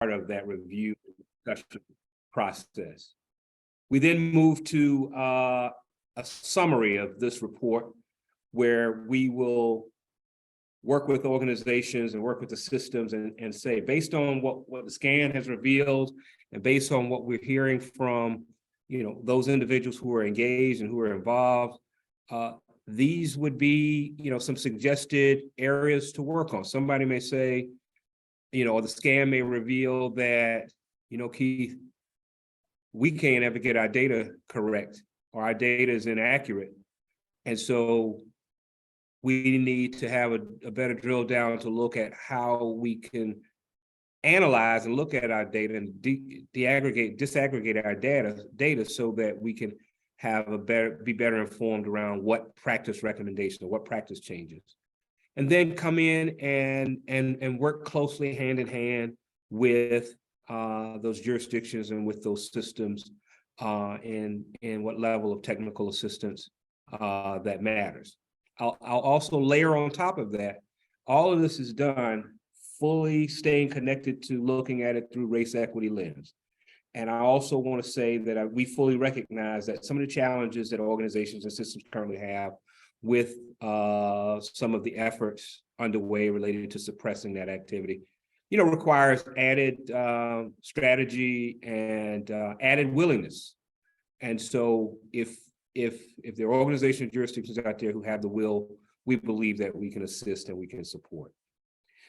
of that review discussion process. We then move to a summary of this report, where we will work with organizations and work with the systems and say, based on what the scan has revealed, and based on what we're hearing from, those individuals who are engaged and who are involved, these would be, some suggested areas to work on. Somebody may say, or the scan may reveal that, Keith, we can't ever get our data correct, or our data is inaccurate. And so we need to have a better drill down to look at how we can analyze and look at our data and disaggregate our data so that we can have be better informed around what practice recommendation or what practice changes. And then come in and work closely hand in hand with those jurisdictions and with those systems and what level of technical assistance that matters. I'll also layer on top of that, all of this is done fully staying connected to looking at it through race equity lens. And I also want to say that we fully recognize that some of the challenges that organizations and systems currently have with some of the efforts underway related to suppressing that activity, requires added strategy and added willingness. And so if there are organizations, jurisdictions out there who have the will, we believe that we can assist and we can support.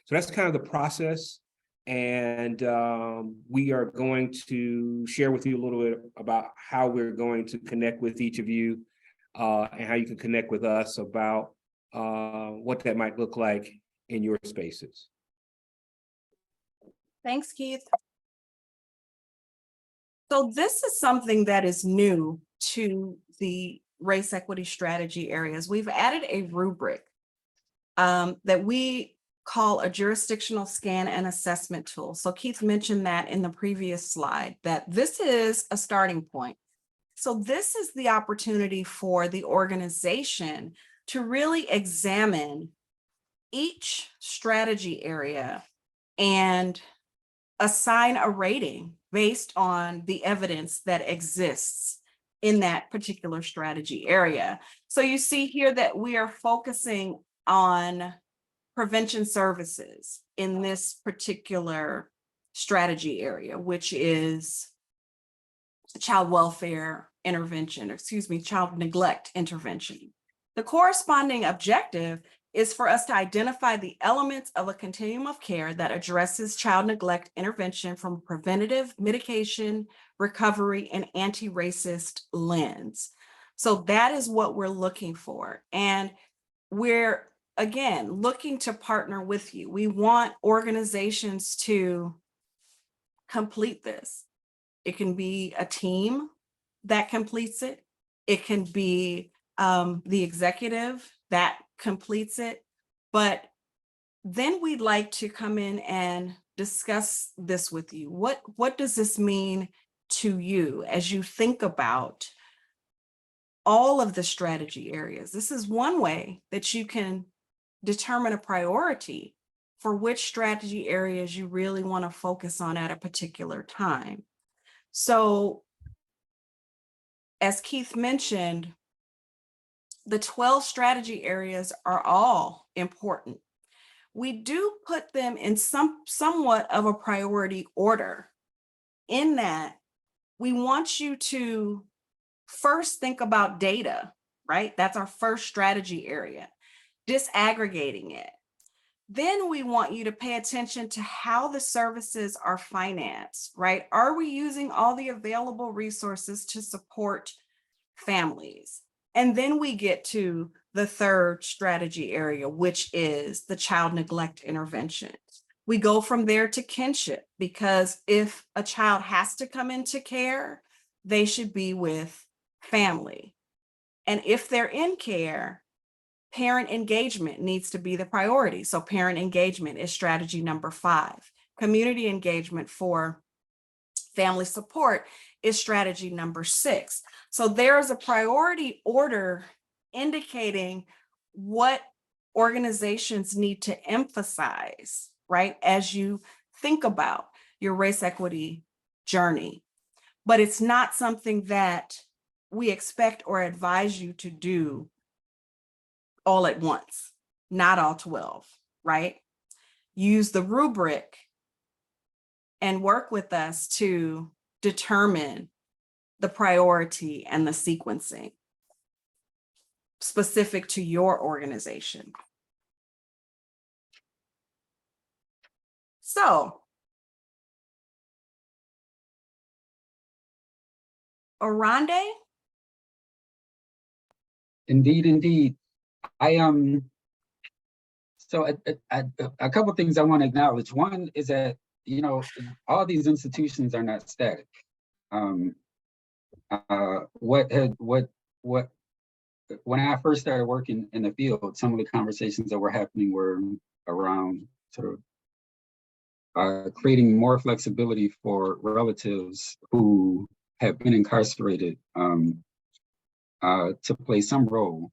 So that's kind of the process. And we are going to share with you a little bit about how we're going to connect with each of you and how you can connect with us about what that might look like in your spaces. Thanks, Keith. So this is something that is new to the race equity strategy areas. We've added a rubric that we call a jurisdictional scan and assessment tool. So Keith mentioned that in the previous slide, that this is a starting point. So this is the opportunity for the organization to really examine each strategy area and assign a rating based on the evidence that exists in that particular strategy area. So you see here that we are focusing on prevention services in this particular strategy area, which is child welfare intervention, child neglect intervention. The corresponding objective is for us to identify the elements of a continuum of care that addresses child neglect intervention from a preventative, mitigation, recovery, and anti-racist lens. So that is what we're looking for. And we're, again, looking to partner with you. We want organizations to complete this. It can be a team that completes it. It can be the executive that completes it. But then we'd like to come in and discuss this with you. What does this mean to you as you think about all of the strategy areas? This is one way that you can determine a priority for which strategy areas you really want to focus on at a particular time. So, as Keith mentioned, the 12 strategy areas are all important. We do put them in somewhat of a priority order, in that we want you to first think about data, right? That's our first strategy area, disaggregating it. Then we want you to pay attention to how the services are financed, right? Are we using all the available resources to support families? And then we get to the third strategy area, which is the child neglect intervention. We go from there to kinship, because if a child has to come into care, they should be with family. And if they're in care, parent engagement needs to be the priority. So parent engagement is strategy number 5. Community engagement for family support is strategy number 6. So there's a priority order indicating what organizations need to emphasize, right? As you think about your race equity journey. But it's not something that we expect or advise you to do all at once, not all 12, right? Use the rubric and work with us to determine the priority and the sequencing specific to your organization. So, Orande? Indeed, indeed. So a couple of things I want to acknowledge. One is that, you know, all these institutions are not static. When I first started working in the field, some of the conversations that were happening were around sort of creating more flexibility for relatives who have been incarcerated to play some role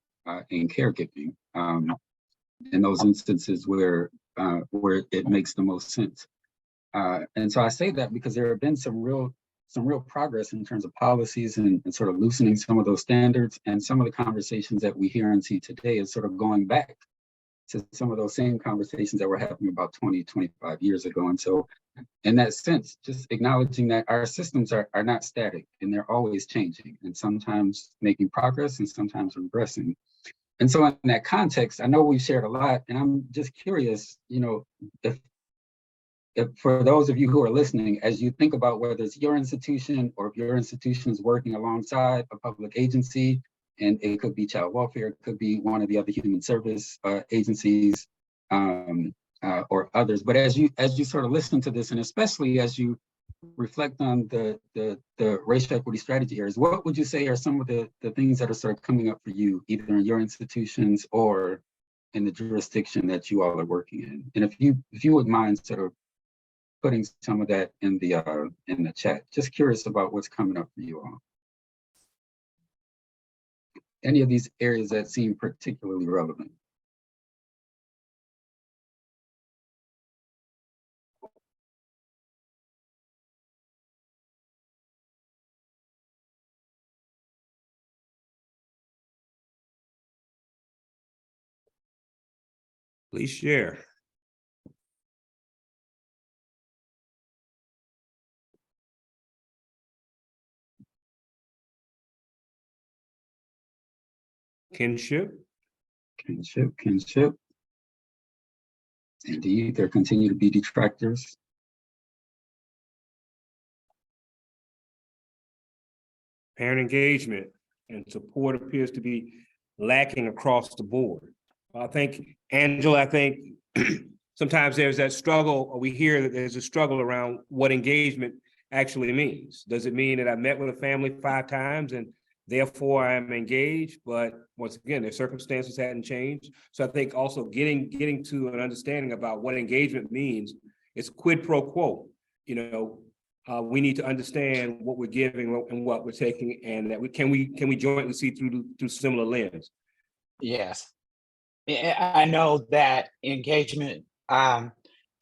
in caregiving in those instances where it makes the most sense. And so I say that because there have been some real progress in terms of policies and sort of loosening some of those standards, and some of the conversations that we hear and see today is sort of going back to some of those same conversations that were happening about 20, 25 years ago. And so in that sense, just acknowledging that our systems are not static and they're always changing, and sometimes making progress and sometimes regressing. And so in that context, I know we've shared a lot, and I'm just curious, you know, if for those of you who are listening, as you think about whether it's your institution or if your institution is working alongside a public agency, and it could be child welfare, it could be one of the other human service agencies or others. But as you sort of listen to this, and especially as you reflect on the racial equity strategy areas, what would you say are some of the things that are sort of coming up for you, either in your institutions or in the jurisdiction that you all are working in? And if you would mind sort of putting some of that in the chat. Just curious about what's coming up for you all. Any of these areas that seem particularly relevant. Please share. Kinship. Kinship. Indeed, there continue to be detractors. Parent engagement and support appears to be lacking across the board. I think, Angela, sometimes there's that struggle, or we hear that there's a struggle around what engagement actually means. Does it mean that I met with a family 5 times and therefore I'm engaged? But once again, their circumstances hadn't changed. So I think also getting to an understanding about what engagement means is quid pro quo. You know, we need to understand what we're giving and what we're taking, and that we can jointly see through similar lens. Yes. I know that engagement from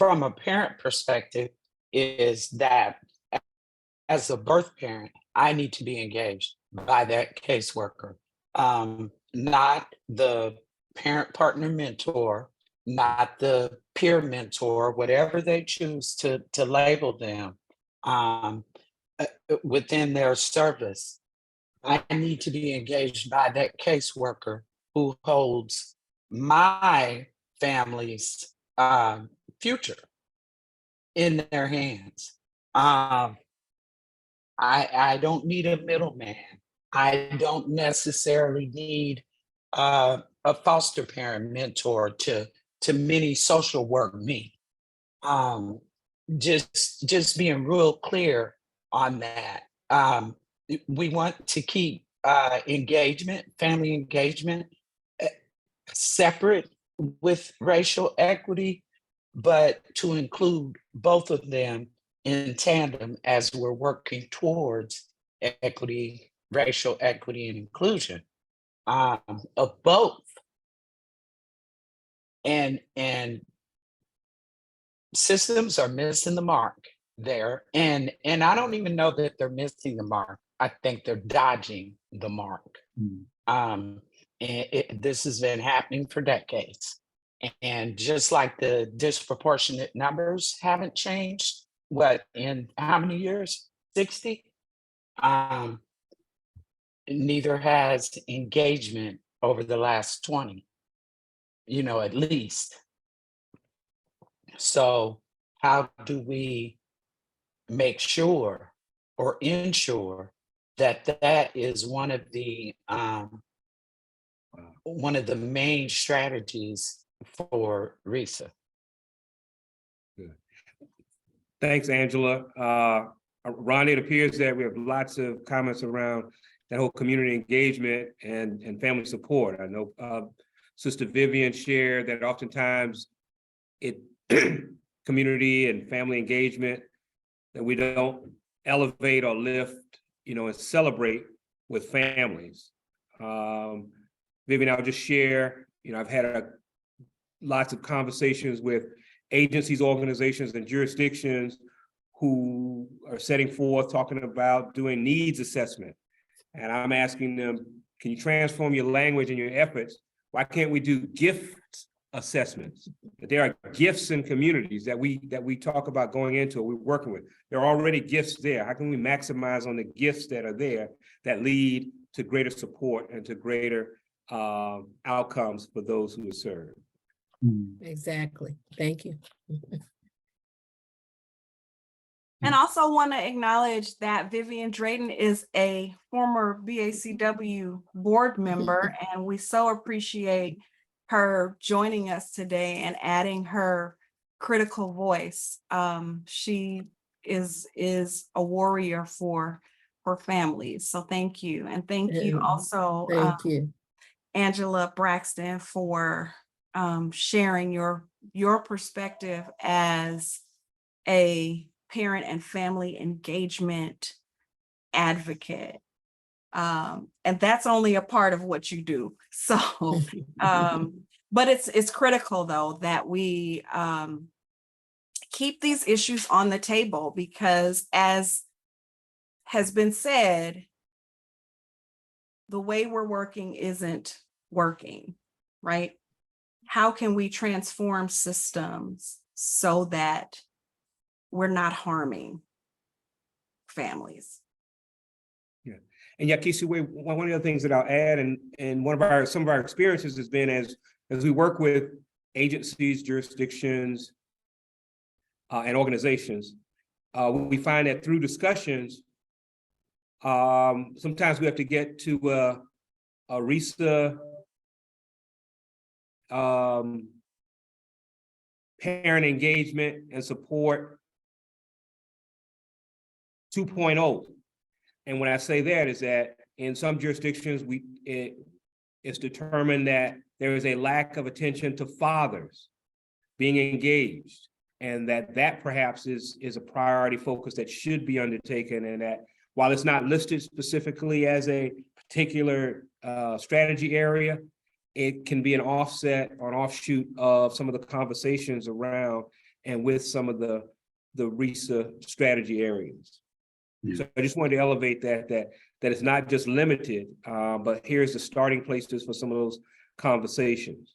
a parent perspective is that as a birth parent, I need to be engaged by that caseworker, not the parent partner mentor, not the peer mentor, whatever they choose to label them within their service. I need to be engaged by that caseworker who holds my family's future in their hands. I don't need a middleman. I don't necessarily need a foster parent mentor to mini social work me. Just being real clear on that. We want to keep engagement, family engagement, separate with racial equity, but to include both of them in tandem as we're working towards equity, racial equity, and inclusion of both. And systems are missing the mark. there. And I don't even know that they're missing the mark. I think they're dodging the mark. And this has been happening for decades. And just like the disproportionate numbers haven't changed, what, in how many years? 60? Neither has engagement over the last 20, at least. So how do we make sure or ensure that that is one of the main strategies for RESA? Thanks, Angela. Ron, it appears that we have lots of comments around that whole community engagement and family support. I know Sister Vivian shared that oftentimes community and family engagement, that we don't elevate or lift, and celebrate with families. Vivian, I'll just share, I've had lots of conversations with agencies, organizations, and jurisdictions who are setting forth, talking about doing needs assessment. And I'm asking them, can you transform your language and your efforts? Why can't we do gift assessments? That there are gifts in communities that we talk about going into, or we're working with. There are already gifts there. How can we maximize on the gifts that are there that lead to greater support and to greater outcomes for those who are served? Exactly. Thank you. And also want to acknowledge that Vivian Drayton is a former BACW board member, and we so appreciate her joining us today and adding her critical voice. She is a warrior for families. So thank you. And thank you also, Thank you. Angela Braxton, for sharing your perspective as a parent and family engagement advocate. And that's only a part of what you do. So, but it's critical though that we keep these issues on the table, because as has been said, the way we're working isn't working, right? How can we transform systems so that we're not harming families? Yeah, and Yakisi, one of the other things that I'll add, and some of our experiences has been as we work with agencies, jurisdictions, and organizations, we find that through discussions, sometimes we have to get to a RESA parent engagement and support 2.0. And when I say that is that in some jurisdictions, it's determined that there is a lack of attention to fathers being engaged, and that perhaps is a priority focus that should be undertaken, and that while it's not listed specifically as a particular strategy area, it can be an offset or an offshoot of some of the conversations around and with some of the RESA strategy areas. Yeah. So I just wanted to elevate that it's not just limited, but here's the starting places for some of those conversations.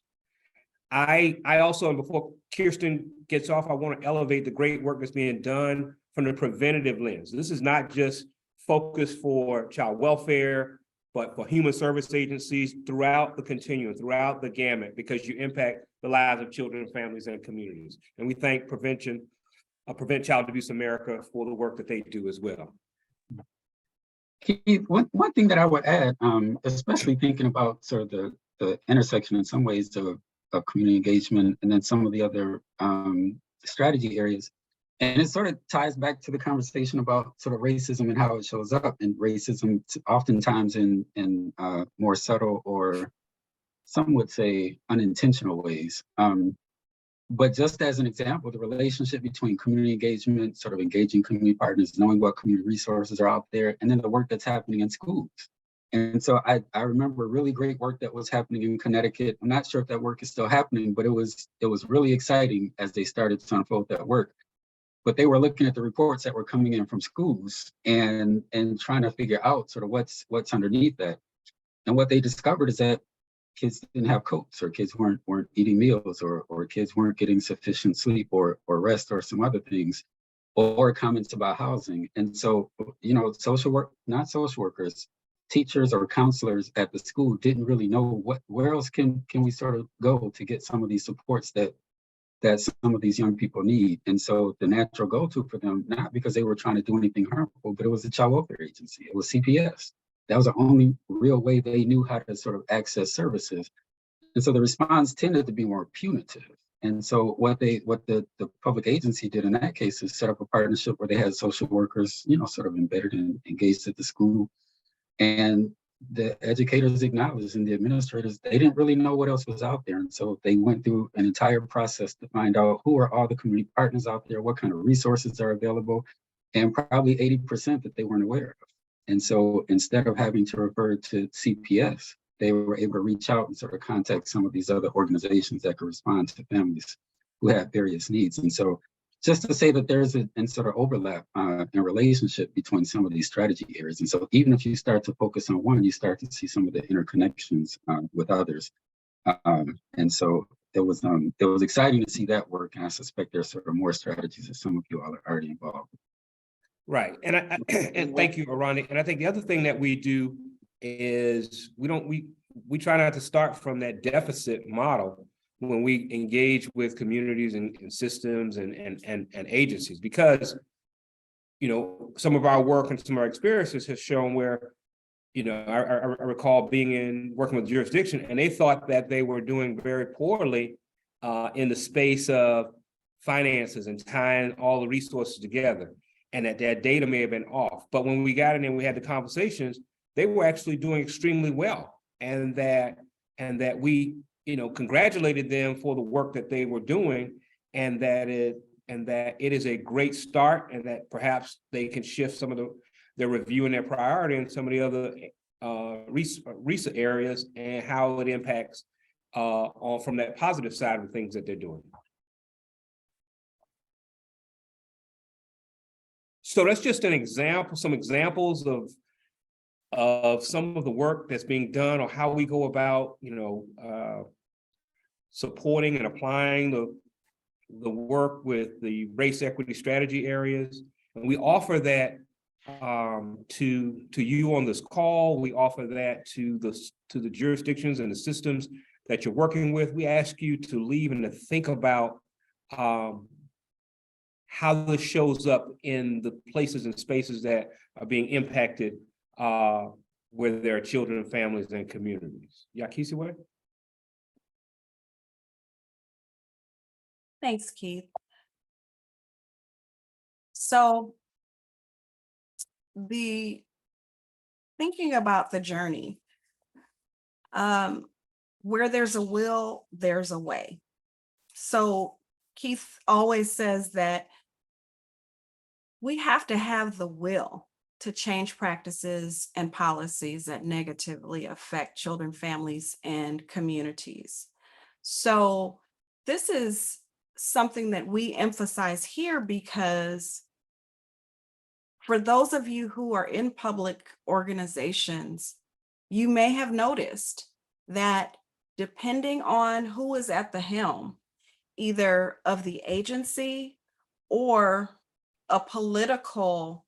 I also, and before Kirsten gets off, I want to elevate the great work that's being done from the preventative lens. This is not just focused for child welfare, but for human service agencies throughout the continuum, throughout the gamut, because you impact the lives of children, families, and communities. And we thank Prevent Child Abuse America for the work that they do as well. Keith, one thing that I would add, especially thinking about sort of the intersection in some ways of community engagement and then some of the other strategy areas. And it sort of ties back to the conversation about sort of racism and how it shows up, and racism oftentimes in more subtle, or some would say unintentional ways. But just as an example, the relationship between community engagement, sort of engaging community partners, knowing what community resources are out there, and then the work that's happening in schools. And so I remember really great work that was happening in Connecticut. I'm not sure if that work is still happening, but it was really exciting as they started to unfold that work. but they were looking at the reports that were coming in from schools and trying to figure out sort of what's underneath that. And what they discovered is that kids didn't have coats, or kids weren't eating meals, or kids weren't getting sufficient sleep or rest or some other things, or comments about housing. And so, you know, not social workers, teachers or counselors at the school didn't really know where else can we sort of go to get some of these supports that some of these young people need. And so the natural go-to for them, not because they were trying to do anything harmful, but it was the child welfare agency. It was CPS. That was the only real way they knew how to sort of access services. And so the response tended to be more punitive. And so what the public agency did in that case is set up a partnership where they had social workers, you know, sort of embedded and engaged at the school. And the educators acknowledged, and the administrators, they didn't really know what else was out there. And so they went through an entire process to find out who are all the community partners out there, what kind of resources are available, and probably 80% that they weren't aware of. And so instead of having to refer to CPS, they were able to reach out and sort of contact some of these other organizations that could respond to families who have various needs. And so just to say that there's a sort of overlap and relationship between some of these strategy areas. And so even if you start to focus on one, you start to see some of the interconnections with others. And so it was exciting to see that work. And I suspect there's sort of more strategies that some of you all are already involved with. Right. And and thank you, Arani. And I think the other thing that we do is we try not to start from that deficit model when we engage with communities and systems and agencies, because, you know, some of our work and some of our experiences has shown where, you know, I recall working with jurisdiction, and they thought that they were doing very poorly in the space of finances and tying all the resources together, and that their data may have been off. But when we got in and we had the conversations, they were actually doing extremely well, and that we, you know, congratulated them for the work that they were doing, and that it is a great start, and that perhaps they can shift some of their review and their priority in some of the other RESA areas, and how it impacts from that positive side of the things that they're doing. So that's just an example, some examples of some of the work that's being done, or how we go about, you know, supporting and applying the work with the race equity strategy areas. And we offer that to you on this call. We offer that to the jurisdictions and the systems that you're working with. We ask you to leave and to think about how this shows up in the places and spaces that are being impacted where there are children, families, and communities. Yakisi, what? Thanks, Keith. So thinking about the journey, where there's a will, there's a way. So Keith always says that we have to have the will to change practices and policies that negatively affect children, families, and communities. So this is something that we emphasize here, because for those of you who are in public organizations, you may have noticed that depending on who is at the helm, either of the agency or a political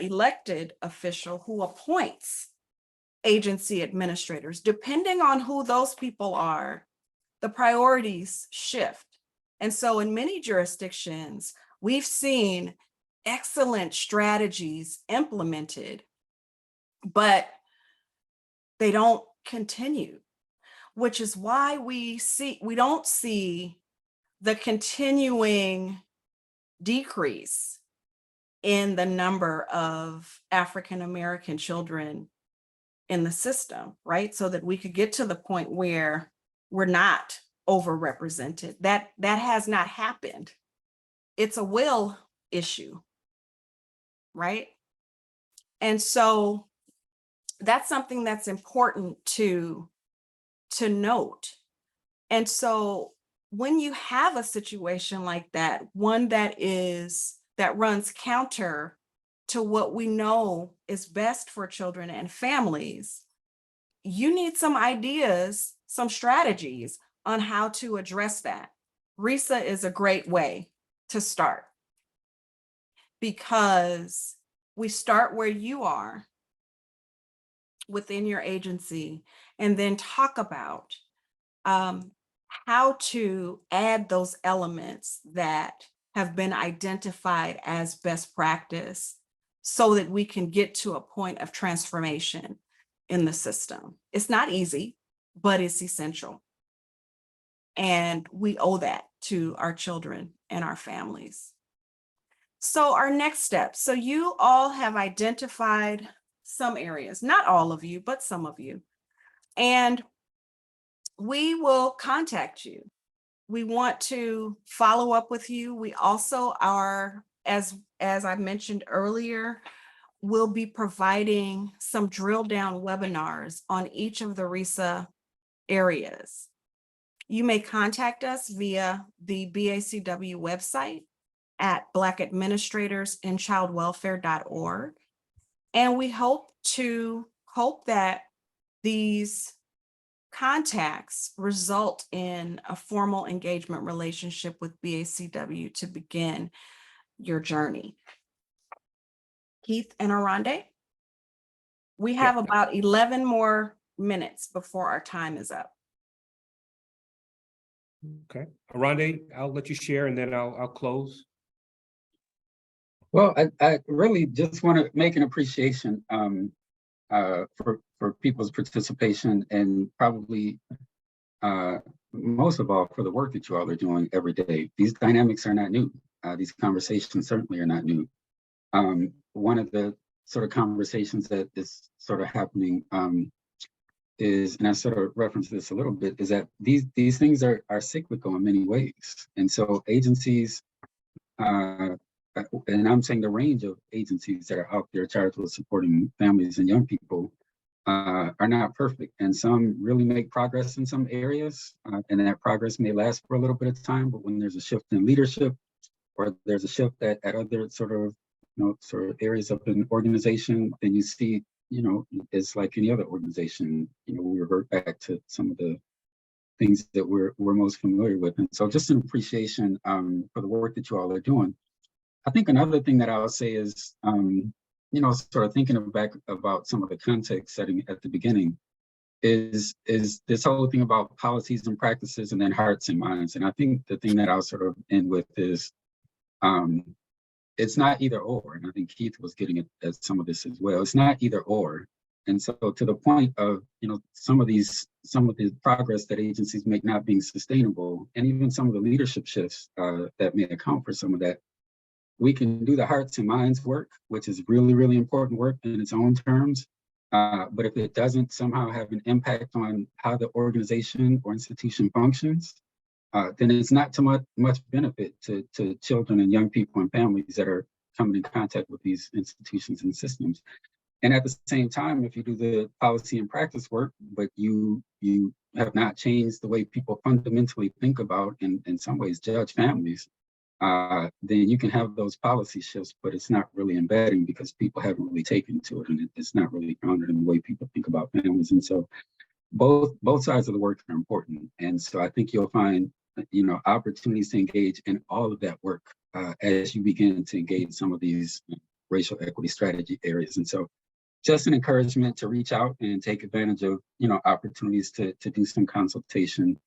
elected official who appoints agency administrators, depending on who those people are, the priorities shift. And so in many jurisdictions, we've seen excellent strategies implemented, but they don't continue, which is why we don't see the continuing decrease in the number of African-American children in the system, right? So that we could get to the point where we're not overrepresented. That has not happened. It's a will issue, right? And so that's something that's important to note. And so when you have a situation like that, one that that runs counter to what we know is best for children and families, you need some ideas, some strategies on how to address that. RESA is a great way to start, because we start where you are within your agency and then talk about how to add those elements that have been identified as best practice so that we can get to a point of transformation in the system. It's not easy, but it's essential. And we owe that to our children and our families. So our next step. So you all have identified some areas, not all of you, but some of you. And we will contact you. We want to follow up with you. We also are, as I mentioned earlier, we'll be providing some drill down webinars on each of the RESA areas. You may contact us via the BACW website at blackadministratorsinchildwelfare.org. And we hope that these contacts result in a formal engagement relationship with BACW to begin your journey. Keith and Arande, we have about 11 more minutes before our time is up. Okay, Arande, I'll let you share and then I'll close. Well, I really just want to make an appreciation for people's participation, and probably most of all for the work that you all are doing every day. These dynamics are not new. These conversations certainly are not new. One of the sort of conversations that is sort of happening is, and I sort of referenced this a little bit, is that these things are cyclical in many ways. And so agencies, and I'm saying the range of agencies that are out there charged with supporting families and young people are not perfect. And some really make progress in some areas, and that progress may last for a little bit of time, but when there's a shift in leadership, or there's a shift at other sort of areas of an organization, then you see, it's like any other organization, we revert back to some of the things that we're most familiar with. And so just an appreciation for the work that you all are doing. I think another thing that I would say is, sort of thinking back about some of the context setting at the beginning, is this whole thing about policies and practices and then hearts and minds. And I think the thing that I'll sort of end with is, it's not either or. And I think Keith was getting at some of this as well. It's not either or. And so to the point of, some of the progress that agencies make not being sustainable, and even some of the leadership shifts that may account for some of that, we can do the hearts and minds work, which is really, really important work in its own terms. But if it doesn't somehow have an impact on how the organization or institution functions, then it's not too much benefit to children and young people and families that are coming in contact with these institutions and systems. And at the same time, if you do the policy and practice work, but you have not changed the way people fundamentally think about and in some ways judge families, then you can have those policy shifts, but it's not really embedding because people haven't really taken to it, and it's not really grounded in the way people think about families. And so both sides of the work are important. And so I think you'll find, opportunities to engage in all of that work as you begin to engage some of these racial equity strategy areas. And so just an encouragement to reach out and take advantage of, opportunities to do some consultation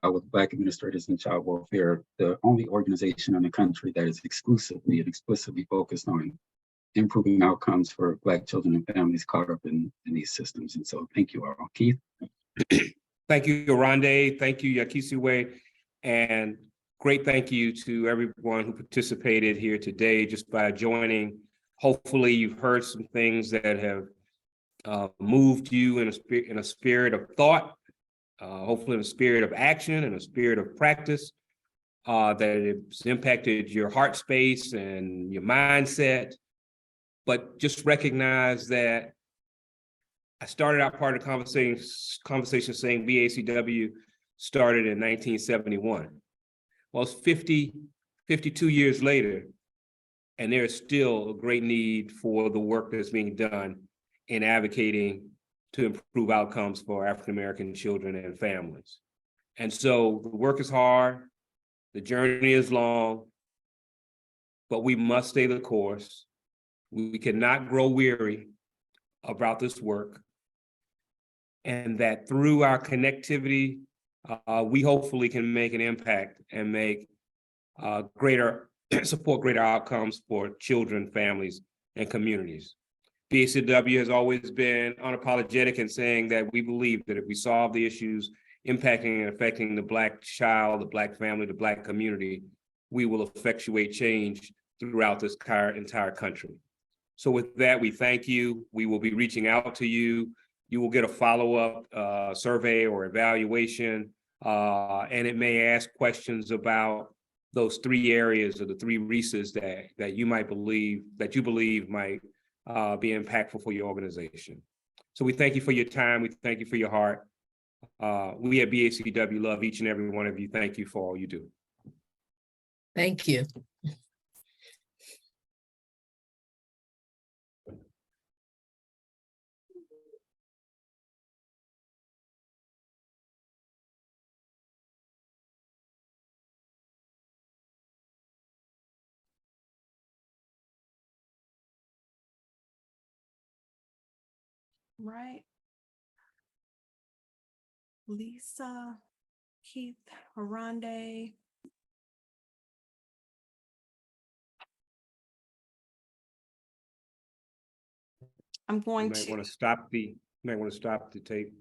with Black Administrators in Child Welfare, the only organization in the country that is exclusively and explicitly focused on improving outcomes for Black children and families caught up in these systems. And so thank you all. Keith? Thank you, Arande. Thank you, Yakisiwe. And great thank you to everyone who participated here today just by joining. Hopefully you've heard some things that have moved you in a spirit of thought, hopefully in a spirit of action and a spirit of practice, that it's impacted your heart space and your mindset. But just recognize that I started out part of the conversation saying BACW started in 1971. Well, it's 52 years later, And there is still a great need for the work that's being done in advocating to improve outcomes for African-American children and families. And so the work is hard, the journey is long, but we must stay the course. We cannot grow weary about this work. And that through our connectivity, we hopefully can make an impact and make support greater outcomes for children, families, and communities. BACW has always been unapologetic in saying that we believe that if we solve the issues impacting and affecting the Black child, the Black family, the Black community, we will effectuate change throughout this entire country. So with that, we thank you. We will be reaching out to you. You will get a follow-up survey or evaluation, and it may ask questions about those 3 areas or the 3 RESAs that you believe might be impactful for your organization. So we thank you for your time. We thank you for your heart. We at BACW love each and every one of you. Thank you for all you do. Thank you. Right. Lisa, Keith, Arande. I'm You going might want to, to stop the tape.